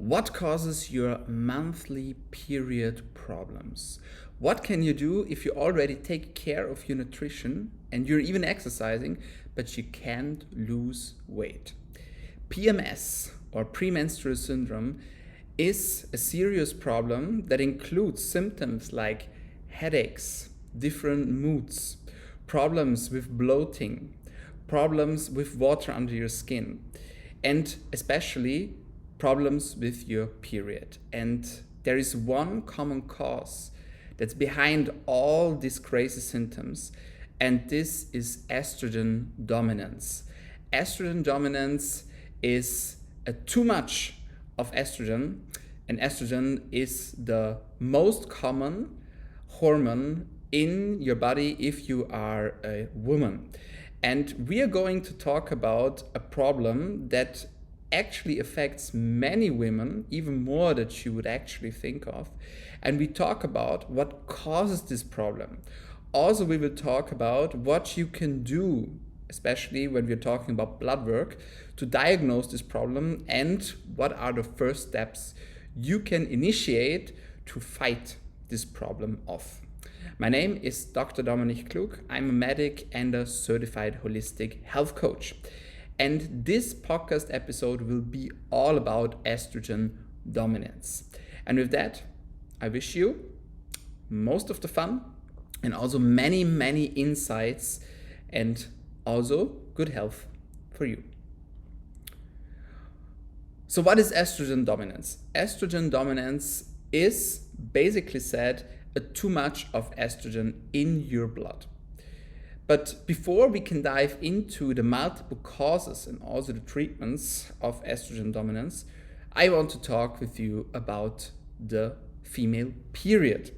What causes your monthly period problems? What can you do if you already take care of your nutrition and you're even exercising, but you can't lose weight? PMS, or premenstrual syndrome, is a serious problem that includes symptoms like headaches, different moods, problems with bloating, problems with water under your skin, and especially problems with your period. And there is one common cause that's behind all these crazy symptoms, and this is estrogen dominance. Estrogen dominance is too much of estrogen, and estrogen is the most common hormone in your body if you are a woman. And we are going to talk about a problem that actually affects many women, even more than you would actually think of. And we talk about what causes this problem. Also, we will talk about what you can do, especially when we're talking about blood work, to diagnose this problem and what are the first steps you can initiate to fight this problem off. My name is Dr. Dominik Klug. I'm a medic and a certified holistic health coach. And this podcast episode will be all about estrogen dominance. And with that, I wish you most of the fun and also many, many insights and also good health for you. So what is estrogen dominance? Estrogen dominance is basically said too much of estrogen in your blood. But before we can dive into the multiple causes and also the treatments of estrogen dominance, I want to talk with you about the female period.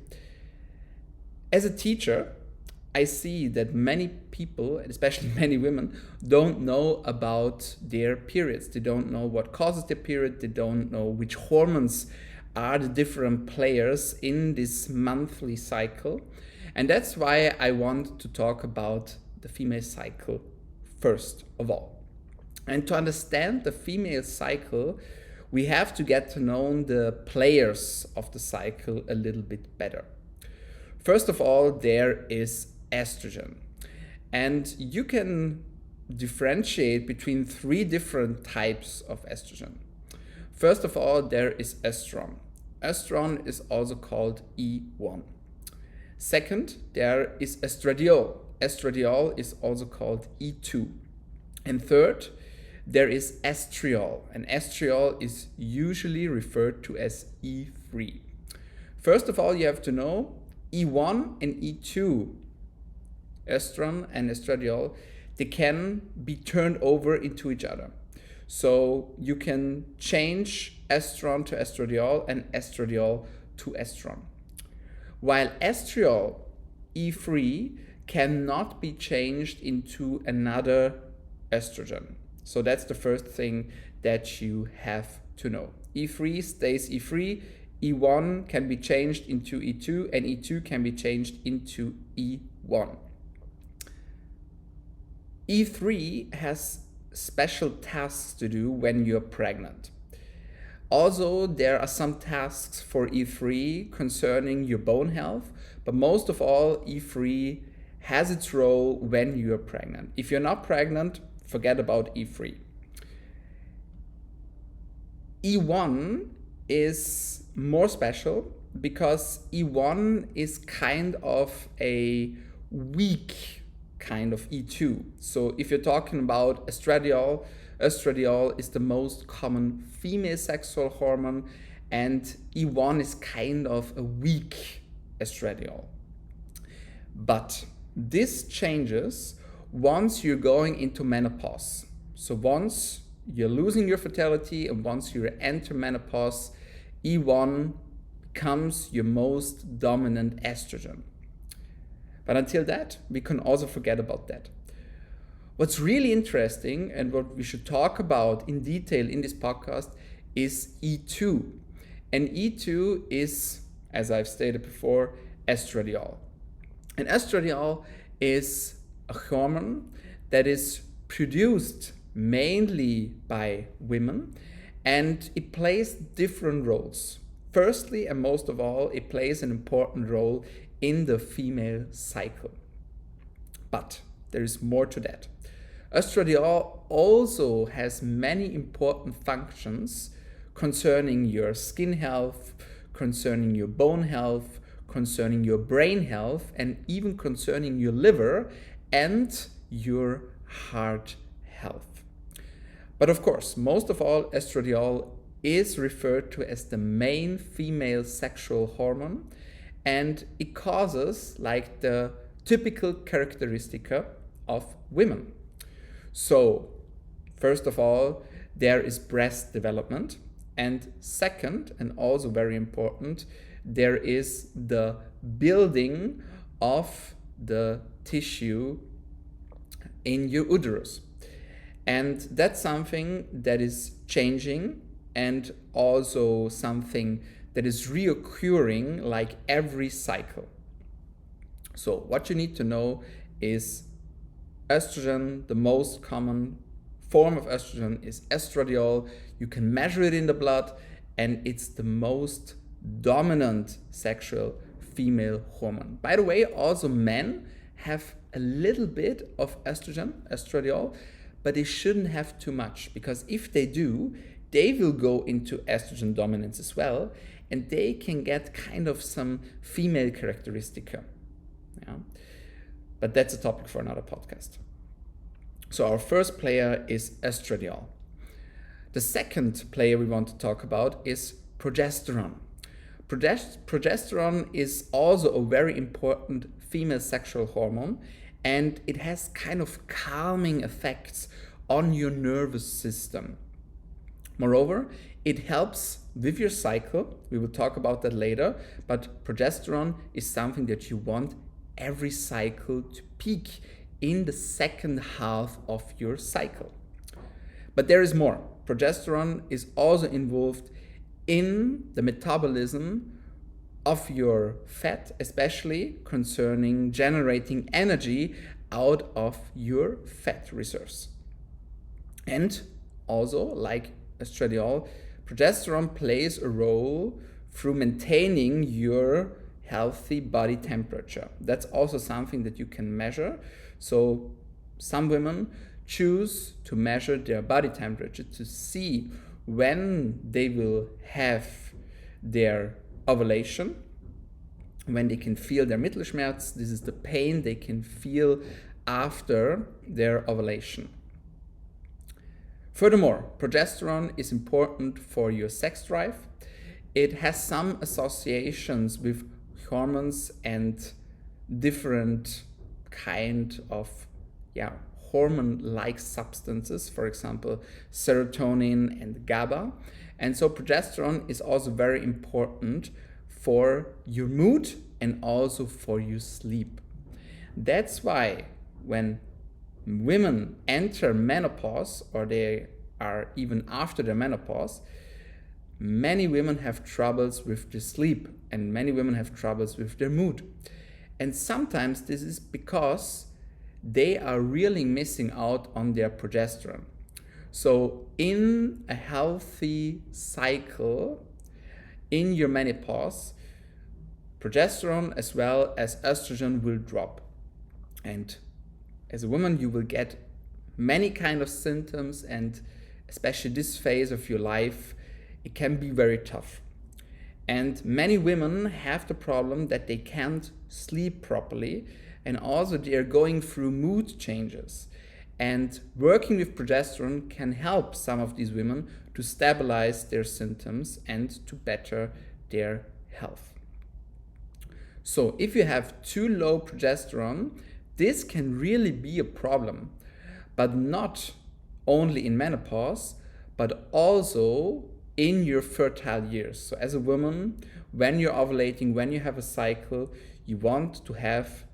As a teacher, I see that many people, and especially many women, don't know about their periods. They don't know what causes their period. They don't know which hormones are the different players in this monthly cycle. And that's why I want to talk about the female cycle first of all. And to understand the female cycle, we have to get to know the players of the cycle a little bit better. First of all, there is estrogen. And you can differentiate between three different types of estrogen. First of all, there is estrogen. Estrogen is also called E1. Second, there is estradiol. Estradiol is also called E2. And third, there is estriol. And estriol is usually referred to as E3. First of all, you have to know E1 and E2, estrogen and estradiol, they can be turned over into each other. So you can change estrogen to estradiol and estradiol to estrogen. While estriol, E3, cannot be changed into another estrogen. So that's the first thing that you have to know. E3 stays E3, E1 can be changed into E2, and E2 can be changed into E1. E3 has special tasks to do when you're pregnant. Also, there are some tasks for E3 concerning your bone health, but most of all, E3 has its role when you're pregnant. If you're not pregnant, forget about E3. E1 is more special because E1 is kind of a weak kind of E2. So if you're talking about estradiol, estradiol is the most common female sexual hormone, and E1 is kind of a weak estradiol. But this changes once you're going into menopause. So once you're losing your fertility and once you enter menopause, E1 becomes your most dominant estrogen. But until that, we can also forget about that. What's really interesting and what we should talk about in detail in this podcast is E2. And E2 is, as I've stated before, estradiol. And estradiol is a hormone that is produced mainly by women and it plays different roles. Firstly, and most of all, it plays an important role in the female cycle. But there is more to that. Estradiol also has many important functions concerning your skin health, concerning your bone health, concerning your brain health, and even concerning your liver and your heart health. But of course, most of all, estradiol is referred to as the main female sexual hormone, and it causes like the typical characteristica of women. So, first of all, there is breast development, and second, and also very important, there is the building of the tissue in your uterus. And that's something that is changing and also something that is reoccurring like every cycle. So what you need to know is estrogen, the most common form of estrogen is estradiol. You can measure it in the blood, and it's the most dominant sexual female hormone. By the way, also men have a little bit of estradiol, but they shouldn't have too much, because if they do, they will go into estrogen dominance as well, and they can get kind of some female characteristica. Yeah? But that's a topic for another podcast. So our first player is estradiol. The second player we want to talk about is progesterone. Progesterone is also a very important female sexual hormone, and it has kind of calming effects on your nervous system. Moreover, it helps with your cycle. We will talk about that later, but progesterone is something that you want every cycle to peak in the second half of your cycle. But there is more. Progesterone is also involved in the metabolism of your fat, especially concerning generating energy out of your fat reserves. And also, like estradiol, progesterone plays a role through maintaining your healthy body temperature. That's also something that you can measure. So some women choose to measure their body temperature to see when they will have their ovulation, when they can feel their Mittelschmerz. This is the pain they can feel after their ovulation. Furthermore, progesterone is important for your sex drive. It has some associations with hormones and different kind of hormone-like substances, for example, serotonin and GABA. And so progesterone is also very important for your mood and also for your sleep. That's why when women enter menopause, or they are even after their menopause, many women have troubles with their sleep, and many women have troubles with their mood. And sometimes this is because they are really missing out on their progesterone. So in a healthy cycle, in your menopause, progesterone as well as estrogen will drop. And as a woman, you will get many kind of symptoms, and especially this phase of your life, it can be very tough. And many women have the problem that they can't sleep properly, and also they are going through mood changes. And working with progesterone can help some of these women to stabilize their symptoms and to better their health. So if you have too low progesterone, this can really be a problem, but not only in menopause, but also in your fertile years. So as a woman, when you're ovulating, when you have a cycle, you want to have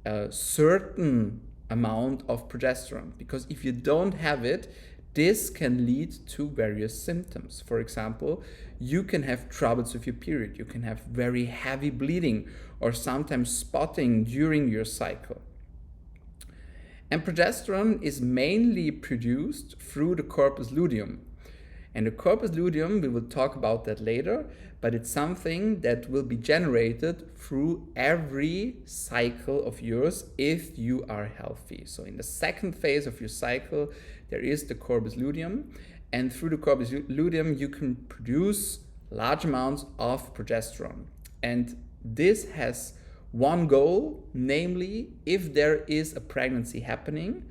a certain amount of progesterone, because if you don't have it, this can lead to various symptoms. For example, you can have troubles with your period, you can have very heavy bleeding or sometimes spotting during your cycle. And progesterone is mainly produced through the corpus luteum. And the corpus luteum, we will talk about that later, but it's something that will be generated through every cycle of yours if you are healthy. So in the second phase of your cycle, there is the corpus luteum, and through the corpus luteum, you can produce large amounts of progesterone. And this has one goal, namely, if there is a pregnancy happening,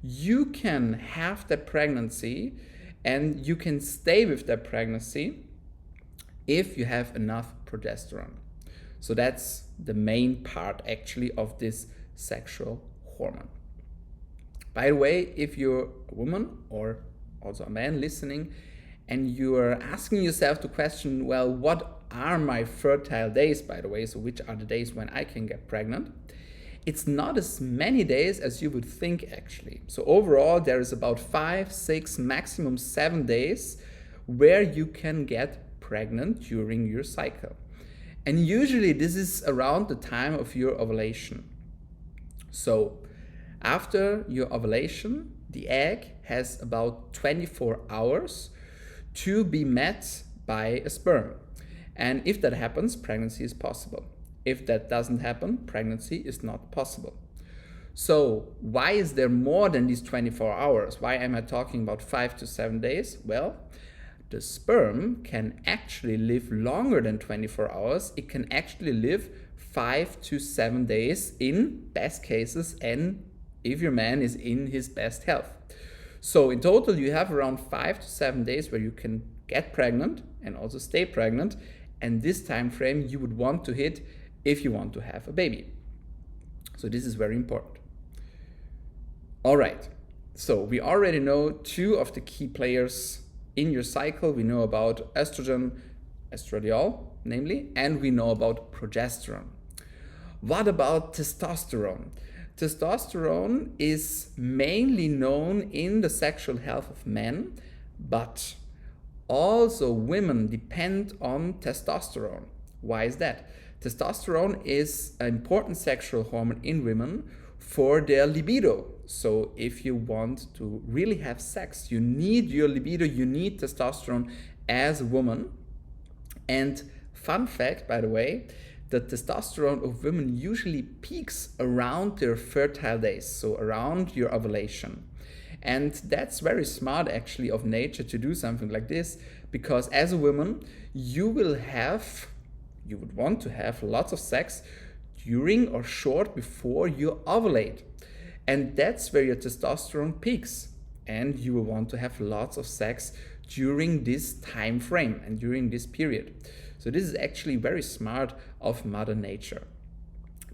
you can have that pregnancy and you can stay with that pregnancy if you have enough progesterone. So that's the main part actually of this sexual hormone. By the way, if you're a woman or also a man listening and you're asking yourself the question, well, what are my fertile days, by the way, so which are the days when I can get pregnant? It's not as many days as you would think actually. So overall, there is about 5, 6, maximum 7 days where you can get pregnant during your cycle. And usually this is around the time of your ovulation. So after your ovulation, the egg has about 24 hours to be met by a sperm. And if that happens, pregnancy is possible. If that doesn't happen, pregnancy is not possible. So why is there more than these 24 hours? Why am I talking about 5 to 7 days? Well, the sperm can actually live longer than 24 hours. It can actually live 5 to 7 days in best cases, and if your man is in his best health. So in total, you have around 5 to 7 days where you can get pregnant and also stay pregnant. And this time frame you would want to hit if you want to have a baby. So this is very important. All right, so we already know 2 of the key players in your cycle. We know about estrogen, estradiol, namely, and we know about progesterone. What about testosterone? Testosterone is mainly known in the sexual health of men, but also women depend on testosterone. Why is that? Testosterone is an important sexual hormone in women for their libido. So if you want to really have sex, you need your libido, you need testosterone as a woman. And fun fact, by the way, the testosterone of women usually peaks around their fertile days, so around your ovulation. And that's very smart actually of nature to do something like this, because as a woman, you would want to have lots of sex during or short before you ovulate. And that's where your testosterone peaks. And you will want to have lots of sex during this time frame and during this period. So this is actually very smart of Mother Nature.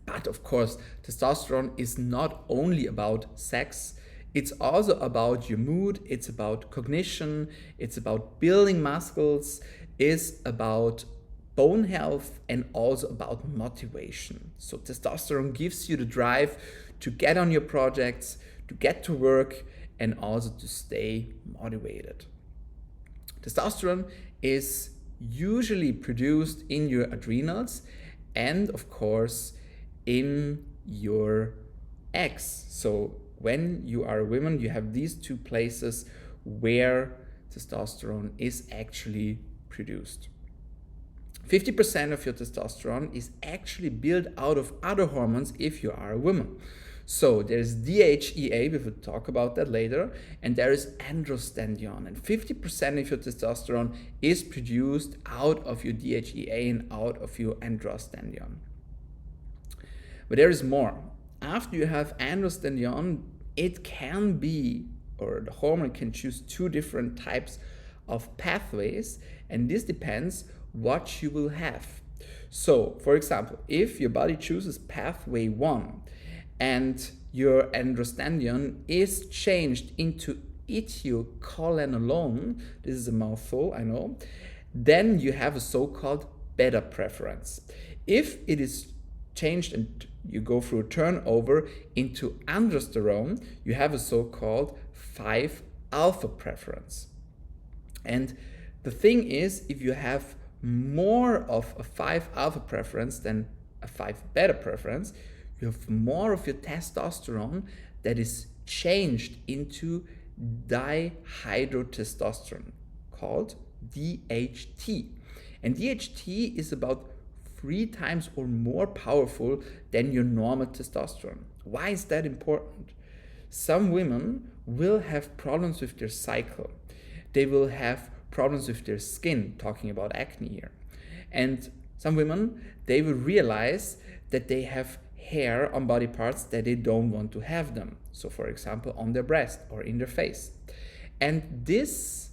But of course, testosterone is not only about sex. It's also about your mood, it's about cognition, it's about building muscles, it's about bone health, and also about motivation. So testosterone gives you the drive to get on your projects, to get to work, and also to stay motivated. Testosterone is usually produced in your adrenals and of course in your eggs. So when you are a woman, you have these 2 places where testosterone is actually produced. 50% of your testosterone is actually built out of other hormones if you are a woman. So there's DHEA, we will talk about that later, and there is androstenedione. And 50% of your testosterone is produced out of your DHEA and out of your androstenedione. But there is more. After you have androstenedione, it can be, or the hormone can choose 2 different types of pathways, and this depends what you will have. So, for example, if your body chooses pathway 1 and your androstenedione is changed into ethylcholinesterone, this is a mouthful, I know, then you have a so-called beta preference. If it is changed and you go through a turnover into androsterone, you have a so-called 5-alpha preference. And the thing is, if you have more of a 5-alpha preference than a 5-beta preference, you have more of your testosterone that is changed into dihydrotestosterone, called DHT. And DHT is about 3 times or more powerful than your normal testosterone. Why is that important? Some women will have problems with their cycle. They will have problems with their skin, talking about acne here. And some women, they will realize that they have hair on body parts that they don't want to have them. So for example, on their breast or in their face. And these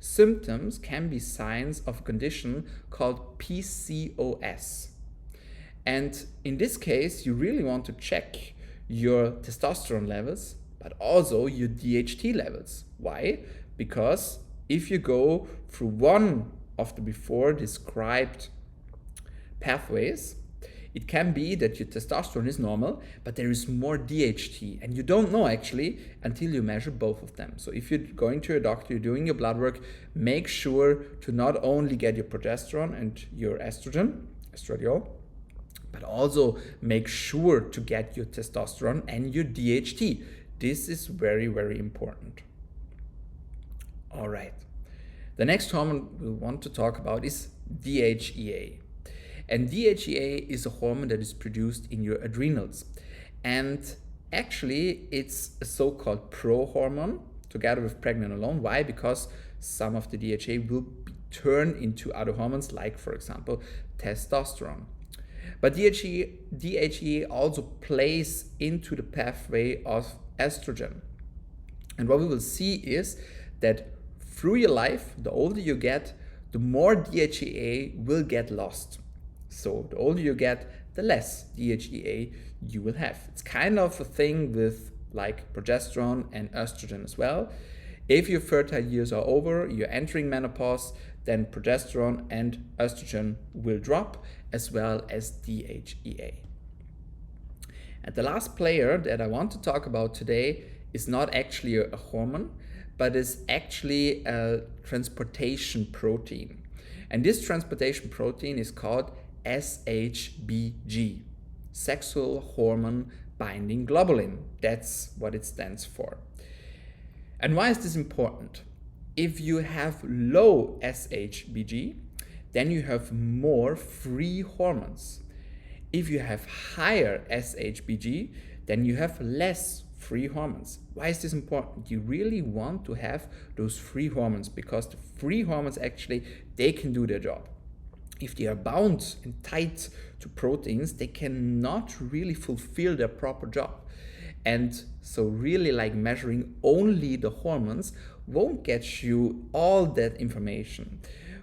symptoms can be signs of a condition called PCOS. And in this case, you really want to check your testosterone levels, but also your DHT levels. Why? Because if you go through one of the before described pathways, it can be that your testosterone is normal, but there is more DHT, and you don't know actually until you measure both of them. So if you're going to your doctor, you're doing your blood work, make sure to not only get your progesterone and your estradiol, but also make sure to get your testosterone and your DHT. This is very, very important. All right. The next hormone we want to talk about is DHEA. And DHEA is a hormone that is produced in your adrenals. And actually, it's a so-called prohormone together with pregnenolone. Why? Because some of the DHEA will be turned into other hormones, like, for example, testosterone. But DHEA also plays into the pathway of estrogen. And what we will see is that through your life, the older you get, the more DHEA will get lost. So the older you get, the less DHEA you will have. It's kind of a thing with like progesterone and estrogen as well. If your fertile years are over, you're entering menopause, then progesterone and estrogen will drop, as well as DHEA. And the last player that I want to talk about today is not actually a hormone, but is actually a transportation protein. And this transportation protein is called SHBG, sexual hormone binding globulin. That's what it stands for. And why is this important? If you have low SHBG, then you have more free hormones. If you have higher SHBG, then you have less free hormones. Why is this important? You really want to have those free hormones, because the free hormones actually, they can do their job. If they are bound and tied to proteins, they cannot really fulfill their proper job. And so really like measuring only the hormones won't get you all that information.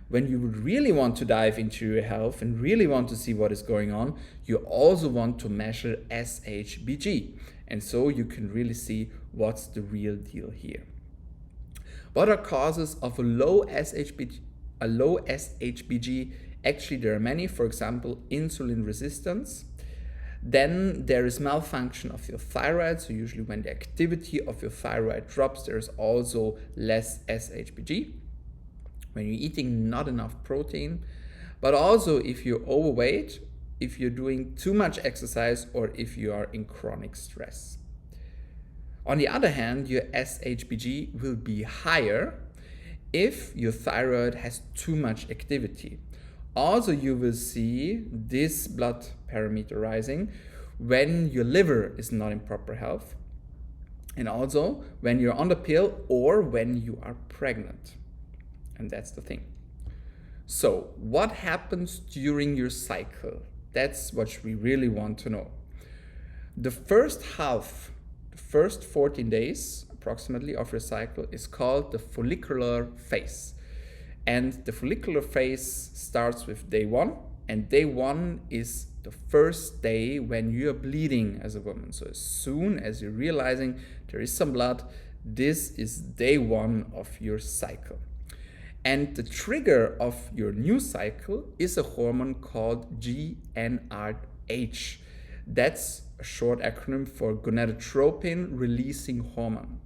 When you would really want to dive into your health and really want to see what is going on, you also want to measure SHBG. And so you can really see what's the real deal here. What are causes of a low SHBG? Actually, there are many. For example, insulin resistance. Then there is malfunction of your thyroid. So usually when the activity of your thyroid drops, there's also less SHBG. When you're eating not enough protein, but also if you're overweight, if you're doing too much exercise, or if you are in chronic stress. On the other hand, your SHBG will be higher if your thyroid has too much activity. Also, you will see this blood parameter rising when your liver is not in proper health, and also when you're on the pill or when you are pregnant. And that's the thing. So, what happens during your cycle? That's what we really want to know. The first 14 days approximately of your cycle is called the follicular phase. And the follicular phase starts with day 1, and day 1 is the first day when you are bleeding as a woman. So as soon as you're realizing there is some blood, this is day 1 of your cycle. And the trigger of your new cycle is a hormone called GnRH. That's a short acronym for gonadotropin releasing hormone.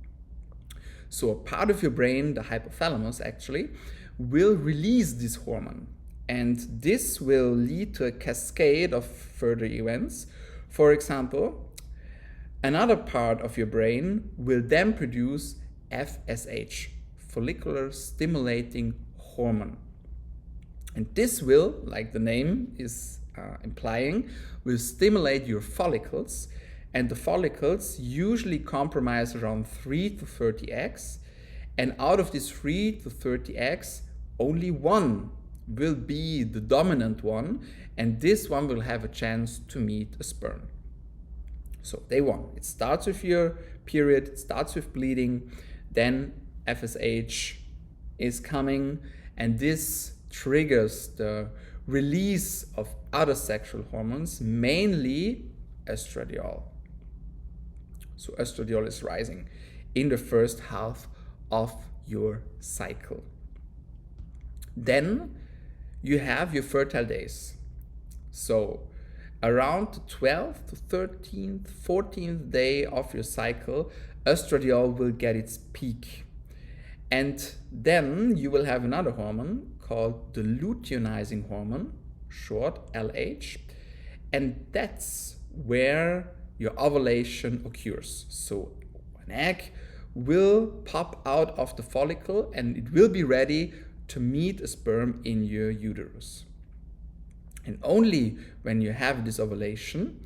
So a part of your brain, the hypothalamus actually, will release this hormone. And this will lead to a cascade of further events. For example, another part of your brain will then produce FSH, follicular stimulating hormone. And this will, like the name is implying, will stimulate your follicles, and the follicles usually comprise around 3 to 30 eggs, and out of these 3 to 30 eggs, only one will be the dominant one, and this one will have a chance to meet a sperm. So day one, it starts with your period, it starts with bleeding, then FSH is coming, and this triggers the release of other sexual hormones, mainly estradiol. So estradiol is rising in the first half of your cycle. Then you have your fertile days. So around the 12th to 13th, 14th day of your cycle, estradiol will get its peak. And then you will have another hormone called the luteinizing hormone, short LH, and that's where your ovulation occurs. So an egg will pop out of the follicle and it will be ready to meet a sperm in your uterus. And only when you have this ovulation,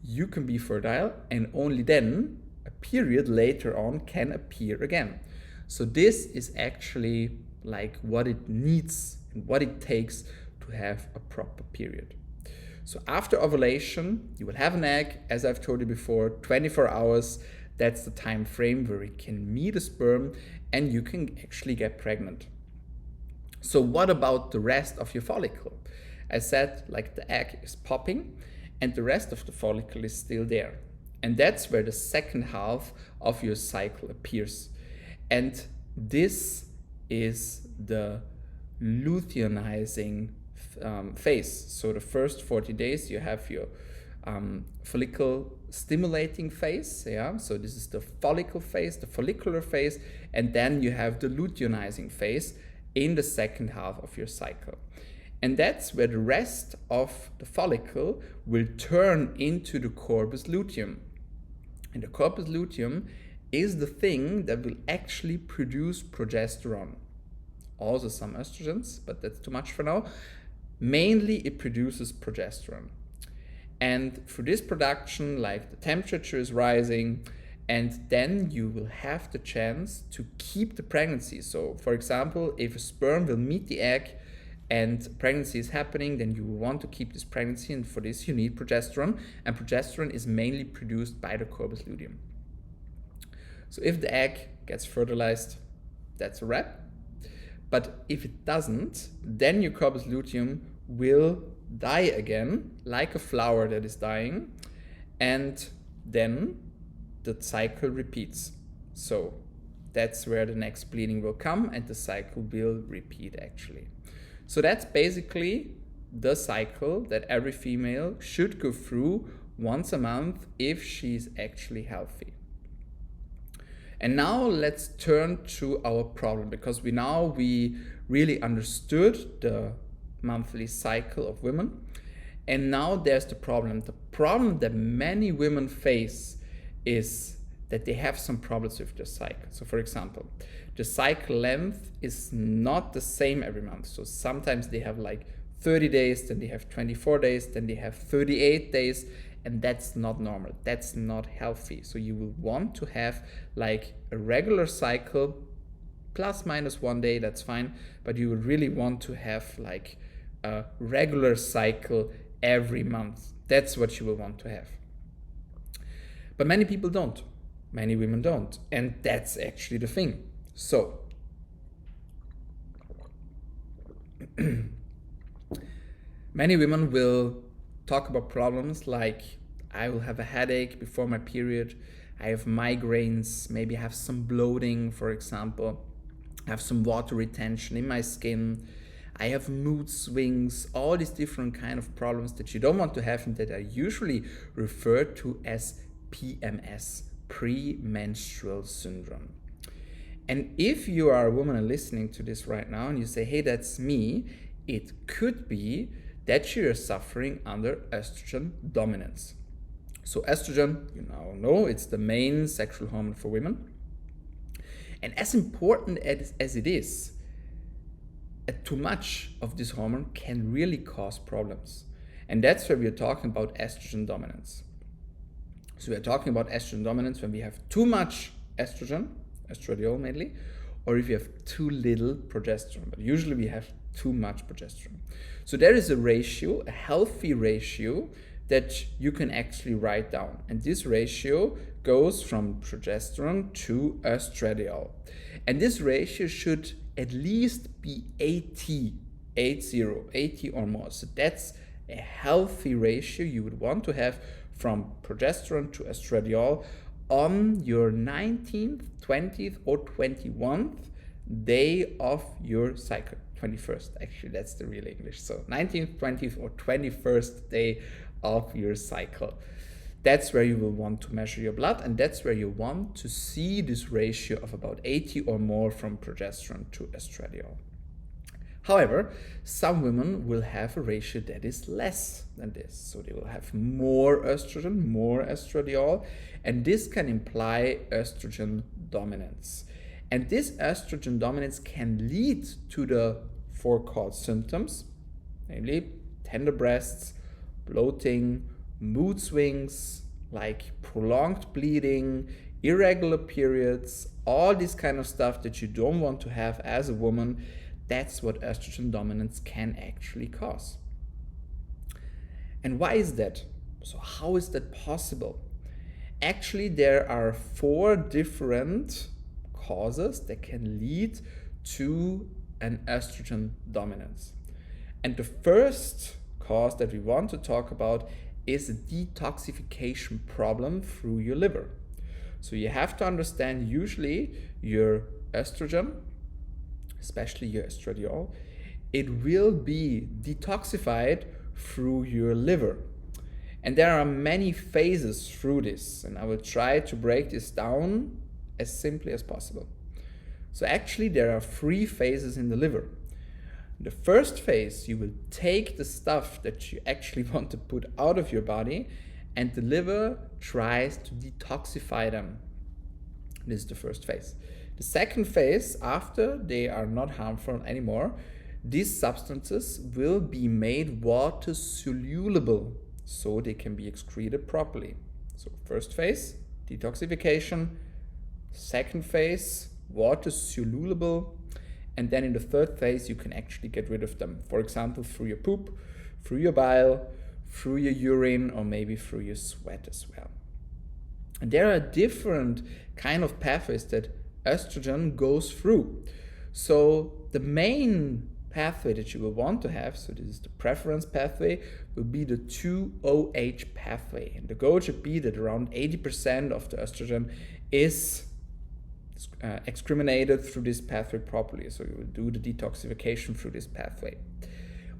you can be fertile, and only then a period later on can appear again. So this is actually like what it needs and what it takes to have a proper period. So after ovulation, you will have an egg, as I've told you before, 24 hours. That's the time frame where it can meet a sperm and you can actually get pregnant. So what about the rest of your follicle? I said, like, the egg is popping and the rest of the follicle is still there. And that's where the second half of your cycle appears. And this is the luteinizing phase. So the first 40 days you have your follicle stimulating phase, yeah. So this is the follicle phase, the follicular phase, and then you have the luteinizing phase in the second half of your cycle. And that's where the rest of the follicle will turn into the corpus luteum. And the corpus luteum is the thing that will actually produce progesterone. Also some estrogens, but that's too much for now. Mainly it produces progesterone. And for this production, like, the temperature is rising, and then you will have the chance to keep the pregnancy. So for example, if a sperm will meet the egg and pregnancy is happening, then you will want to keep this pregnancy, and for this you need progesterone, and progesterone is mainly produced by the corpus luteum. So if the egg gets fertilized, that's a wrap. But if it doesn't, then your corpus luteum will die again, like a flower that is dying, and then the cycle repeats. So that's where the next bleeding will come and the cycle will repeat actually. So that's basically the cycle that every female should go through once a month if she's actually healthy. And now let's turn to our problem, because we really understood the monthly cycle of women. And now there's the problem. The problem that many women face is that they have some problems with their cycle. So for example, the cycle length is not the same every month. So sometimes they have like 30 days, then they have 24 days, then they have 38 days, and that's not normal. That's not healthy. So you will want to have like a regular cycle, plus minus 1 day, that's fine, but you would really want to have like a regular cycle every month. That's what you will want to have. But many people don't. Many women don't. And that's actually the thing. So many women will talk about problems like, I will have a headache before my period, I have migraines, maybe I have some bloating, for example, I have some water retention in my skin, I have mood swings, all these different kind of problems that you don't want to have and that are usually referred to as PMS, premenstrual syndrome. And if you are a woman and listening to this right now and you say, hey, that's me, it could be that you're suffering under estrogen dominance. So estrogen, you now know, it's the main sexual hormone for women. And as important as it is, too much of this hormone can really cause problems. And that's where we are talking about estrogen dominance. So we are talking about estrogen dominance when we have too much estrogen, estradiol mainly, or if you have too little progesterone. But usually we have too much progesterone. So there is a ratio, a healthy ratio, that you can actually write down. And this ratio goes from progesterone to estradiol. And this ratio should at least be 80 or more. So that's a healthy ratio you would want to have from progesterone to estradiol on your 19th, 20th, or 21st day of your cycle. 21st, actually, that's the real English. So 19th, 20th, or 21st day of your cycle. That's where you will want to measure your blood, and that's where you want to see this ratio of about 80 or more from progesterone to estradiol. However, some women will have a ratio that is less than this. So they will have more estrogen, more estradiol, and this can imply estrogen dominance. And this estrogen dominance can lead to the four-called symptoms, namely tender breasts, bloating, mood swings, like prolonged bleeding, irregular periods, all this kind of stuff that you don't want to have as a woman. That's what estrogen dominance can actually cause. And why is that? So how is that possible? Actually, there are 4 different causes that can lead to an estrogen dominance. And the first cause that we want to talk about is a detoxification problem through your liver. So you have to understand, usually your estrogen, especially your estradiol, it will be detoxified through your liver. And there are many phases through this, and I will try to break this down as simply as possible. So actually there are 3 phases in the liver. The first phase, you will take the stuff that you actually want to put out of your body, and the liver tries to detoxify them. This is the first phase. The second phase, after they are not harmful anymore, these substances will be made water soluble so they can be excreted properly. So first phase, detoxification. Second phase, water soluble. And then in the third phase, you can actually get rid of them. For example, through your poop, through your bile, through your urine, or maybe through your sweat as well. And there are different kind of pathways that estrogen goes through. So the main pathway that you will want to have, so this is the preference pathway, will be the 2-OH pathway. And the goal should be that around 80% of the estrogen is excreminated through this pathway properly. So you will do the detoxification through this pathway.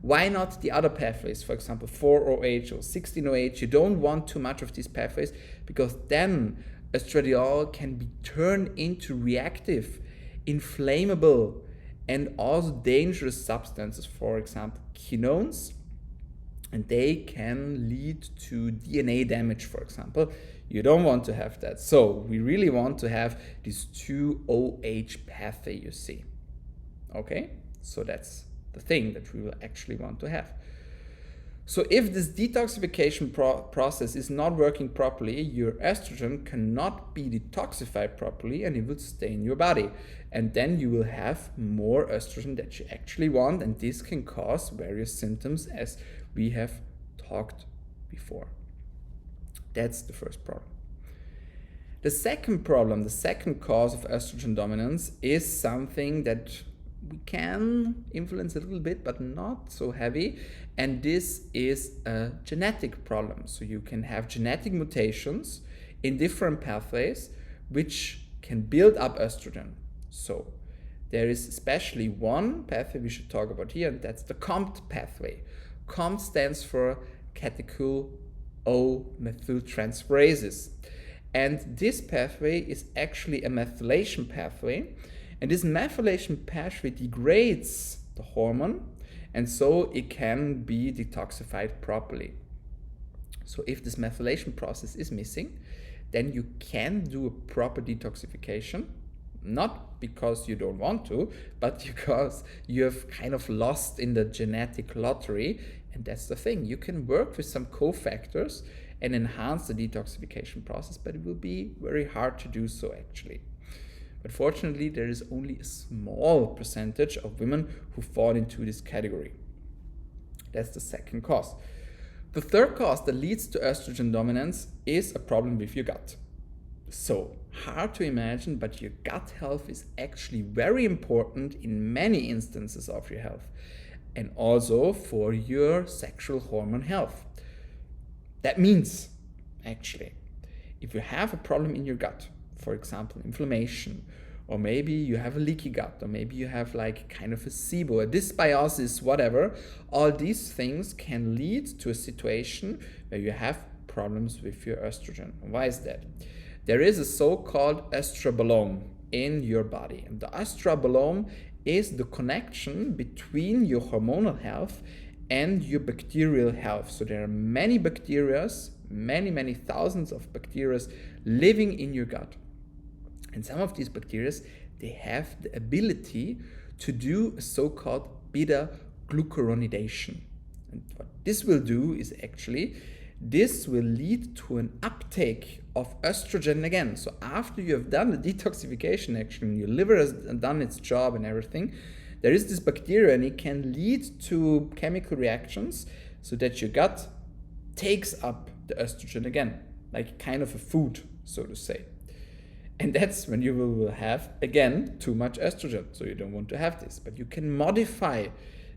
Why not the other pathways, for example 4-OH or 16-OH? You don't want too much of these pathways, because then estradiol can be turned into reactive, inflammable, and also dangerous substances, for example quinones, and they can lead to DNA damage, for example. You don't want to have that. So we really want to have this 2-OH pathway, you see. Okay, so that's the thing that we will actually want to have. So if this detoxification process is not working properly, your estrogen cannot be detoxified properly, and it will stay in your body. And then you will have more estrogen that you actually want, and this can cause various symptoms, as we have talked before. That's the first problem. The second problem, the second cause of estrogen dominance, is something that we can influence a little bit, but not so heavy, and this is a genetic problem. So you can have genetic mutations in different pathways which can build up estrogen. So there is especially one pathway we should talk about here, and that's the COMT pathway. COMT stands for catechol O-methyltransferases. And this pathway is actually a methylation pathway. And this methylation pathway degrades the hormone, and so it can be detoxified properly. So if this methylation process is missing, then you can do a proper detoxification, Not because you don't want to, but because you have kind of lost in the genetic lottery. And that's the thing. You can work with some cofactors and enhance the detoxification process, but it will be very hard to do so actually. But fortunately, there is only a small percentage of women who fall into this category. That's the second cause. The third cause that leads to estrogen dominance is a problem with your gut. So, hard to imagine, but your gut health is actually very important in many instances of your health, and also for your sexual hormone health. That means, actually, if you have a problem in your gut, for example, inflammation, or maybe you have a leaky gut, or maybe you have like kind of a SIBO, a dysbiosis, whatever, all these things can lead to a situation where you have problems with your estrogen. Why is that? There is a so-called estrobolome in your body, and the estrobolome is the connection between your hormonal health and your bacterial health. So there are many bacteria, many thousands of bacteria living in your gut. And some of these bacteria, they have the ability to do a so-called beta-glucuronidation. And what this will do is actually, this will lead to an uptake of estrogen again. So after you have done the detoxification action, your liver has done its job and everything, there is this bacteria and it can lead to chemical reactions so that your gut takes up the estrogen again, like kind of a food, so to say. And that's when you will have, again, too much estrogen. So you don't want to have this. But you can modify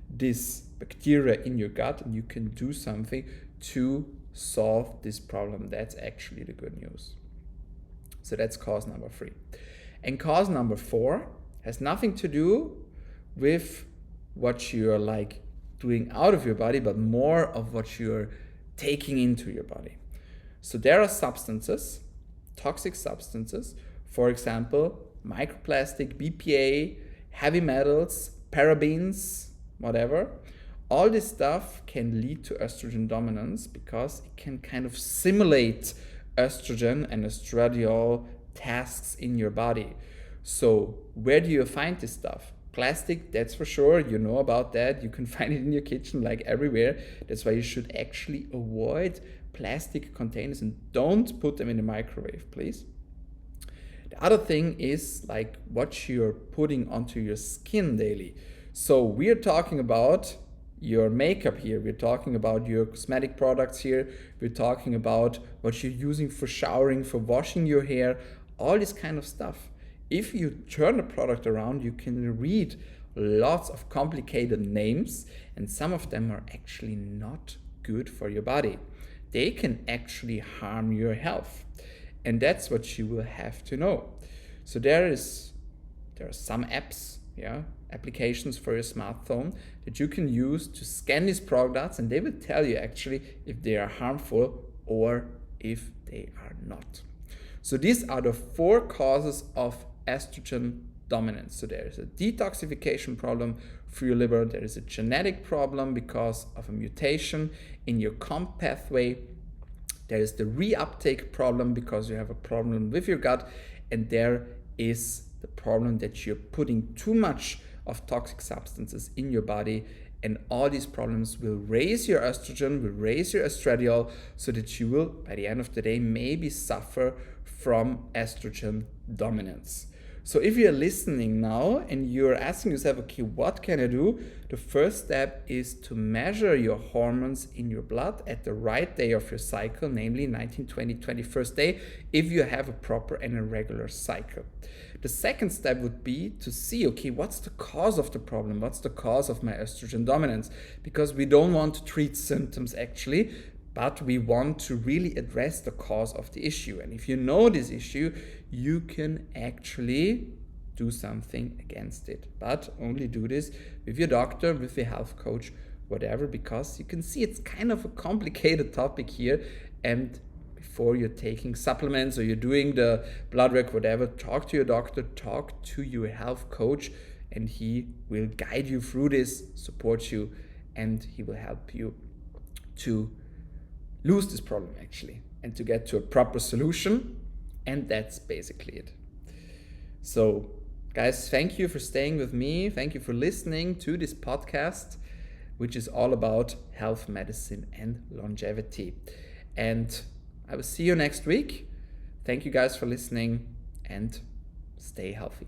this bacteria in your gut and you can do something to solve this problem. That's actually the good news. So that's cause number 3. And cause number 4 has nothing to do with what you're like doing out of your body, but more of what you're taking into your body. So there are substances, toxic substances, for example, microplastic, BPA, heavy metals, parabens, whatever. All this stuff can lead to estrogen dominance because it can kind of simulate estrogen and estradiol tasks in your body. So where do you find this stuff? Plastic, that's for sure. You know about that. You can find it in your kitchen, like everywhere. That's why you should actually avoid plastic containers and don't put them in the microwave, please. The other thing is like what you're putting onto your skin daily. So we're talking about your makeup here. We're talking about your cosmetic products here. We're talking about what you're using for showering, for washing your hair, all this kind of stuff. If you turn the product around, you can read lots of complicated names, and some of them are actually not good for your body. They can actually harm your health. And that's what you will have to know. So there are some apps, applications for your smartphone that you can use to scan these products, and they will tell you actually if they are harmful or if they are not. So these are the 4 causes of estrogen dominance. So there is a detoxification problem for your liver, there is a genetic problem because of a mutation in your COMT pathway, there is the reuptake problem because you have a problem with your gut, and there is the problem that you're putting too much of toxic substances in your body, and all these problems will raise your estrogen, will raise your estradiol, so that you will, by the end of the day, maybe suffer from estrogen dominance. So if you're listening now and you're asking yourself, okay, what can I do? The first step is to measure your hormones in your blood at the right day of your cycle, namely 19, 20, 21st day, if you have a proper and a regular cycle. The second step would be to see, okay, what's the cause of the problem? What's the cause of my estrogen dominance? Because we don't want to treat symptoms actually, but we want to really address the cause of the issue. And if you know this issue, you can actually do something against it. But only do this with your doctor, with your health coach, whatever, because you can see it's kind of a complicated topic here. And before you're taking supplements or you're doing the blood work, whatever, talk to your doctor, talk to your health coach, and he will guide you through this, support you, and he will help you to lose this problem actually and to get to a proper solution. And that's basically it. So, guys, thank you for staying with me. Thank you for listening to this podcast, which is all about health, medicine, and longevity. And I will see you next week. Thank you guys for listening, and stay healthy.